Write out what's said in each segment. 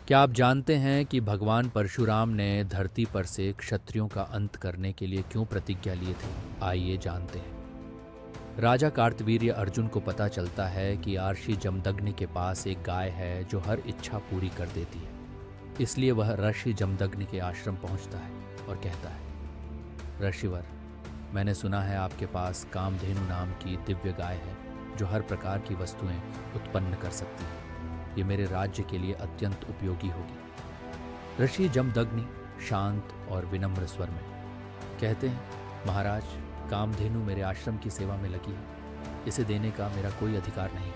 क्या आप जानते हैं कि भगवान परशुराम ने धरती पर से क्षत्रियों का अंत करने के लिए क्यों प्रतिज्ञा लिए थे? आइए जानते हैं। राजा कार्तवीर्य अर्जुन को पता चलता है कि आर्षि जमदग्नि के पास एक गाय है जो हर इच्छा पूरी कर देती है। इसलिए वह ऋषि जमदग्नि के आश्रम पहुंचता है और कहता है, ऋषिवर, मैंने सुना है आपके पास कामधेनु नाम की दिव्य गाय है जो हर प्रकार की वस्तुएं उत्पन्न कर सकती है। ये मेरे राज्य के लिए अत्यंत उपयोगी होगी। ऋषि जमदग्नि शांत और विनम्र स्वर में कहते हैं, महाराज, कामधेनु मेरे आश्रम की सेवा में लगी है, इसे देने का मेरा कोई अधिकार नहीं।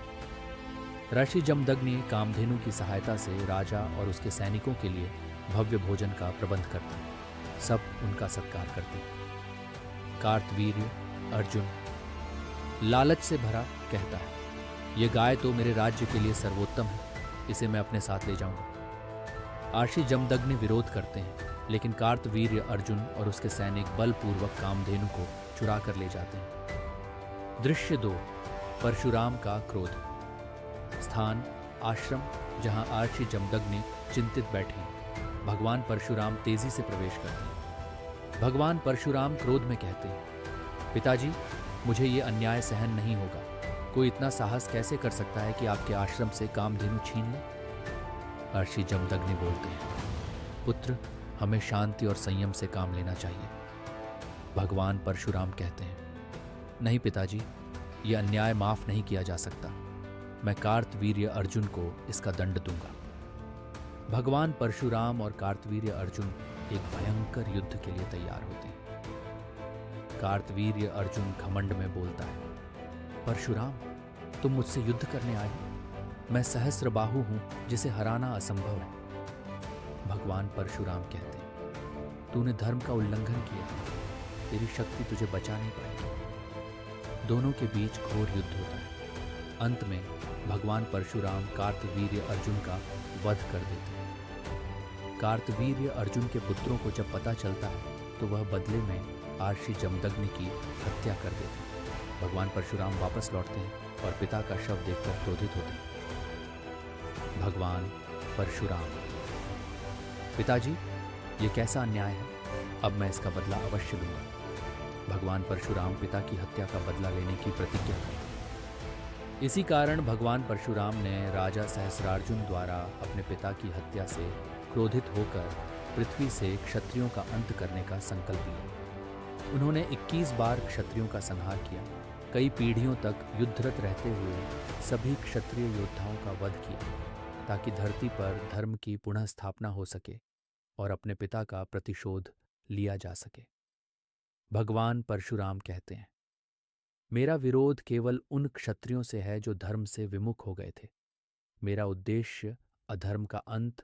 ऋषि जमदग्नि कामधेनु की सहायता से राजा और उसके सैनिकों के लिए भव्य भोजन का प्रबंध करते हैं। सब उनका सत्कार करते हैं। कार्तवीर्य अर्जुन लालच से भरा कहता है, यह गाय तो मेरे राज्य के लिए सर्वोत्तम है, इसे मैं अपने साथ ले जाऊंगा। आर्षि जमदग्नि विरोध करते हैं, लेकिन कार्तवीर्य अर्जुन और उसके सैनिक बलपूर्वक कामधेनु को चुरा कर ले जाते हैं। दृश्य 2। परशुराम का क्रोध। स्थान आश्रम, जहां आर्षि जमदग्नि चिंतित बैठे हैं। भगवान परशुराम तेजी से प्रवेश करते हैं। भगवान परशुराम क्रोध में कहते हैं, पिताजी, मुझे ये अन्याय सहन नहीं होगा। कोई इतना साहस कैसे कर सकता है कि आपके आश्रम से कामधेनु छीन ले? आर्षि जमदग्नि बोलते हैं, पुत्र, हमें शांति और संयम से काम लेना चाहिए। भगवान परशुराम कहते हैं, नहीं पिताजी, यह अन्याय माफ नहीं किया जा सकता। मैं कार्तवीर्य अर्जुन को इसका दंड दूंगा। भगवान परशुराम और कार्तवीर्य अर्जुन एक भयंकर युद्ध के लिए तैयार होते हैं। कार्तवीर्य अर्जुन घमंड में बोलता है, परशुराम, तुम मुझसे युद्ध करने आए हो? मैं सहस्त्रबाहु हूं, जिसे हराना असंभव है। भगवान परशुराम कहते हैं, तूने धर्म का उल्लंघन किया, तेरी शक्ति तुझे बचा नहीं पाएगी। दोनों के बीच घोर युद्ध होता है। अंत में भगवान परशुराम कार्तवीर्य अर्जुन का वध कर देते हैं। कार्तवीर्य अर्जुन के पुत्रों को जब पता चलता है तो वह बदले में आर्षि जमदग्नि की हत्या कर देते हैं। भगवान परशुराम वापस लौटते हैं और पिता का शव देखकर क्रोधित होते हैं। भगवान परशुराम, पिताजी, ये कैसा अन्याय है? अब मैं इसका बदला अवश्य लूंगा। भगवान परशुराम पिता की हत्या का बदला लेने की प्रतिज्ञा करते हैं। इसी कारण भगवान परशुराम ने राजा सहस्रार्जुन द्वारा अपने पिता की हत्या से क्रोधित होकर पृथ्वी से क्षत्रियों का अंत करने का संकल्प लिया। उन्होंने 21 बार क्षत्रियों का संहार किया। कई पीढ़ियों तक युद्धरत रहते हुए सभी क्षत्रिय योद्धाओं का वध किया, ताकि धरती पर धर्म की पुनः स्थापना हो सके और अपने पिता का प्रतिशोध लिया जा सके। भगवान परशुराम कहते हैं, मेरा विरोध केवल उन क्षत्रियों से है जो धर्म से विमुख हो गए थे। मेरा उद्देश्य अधर्म का अंत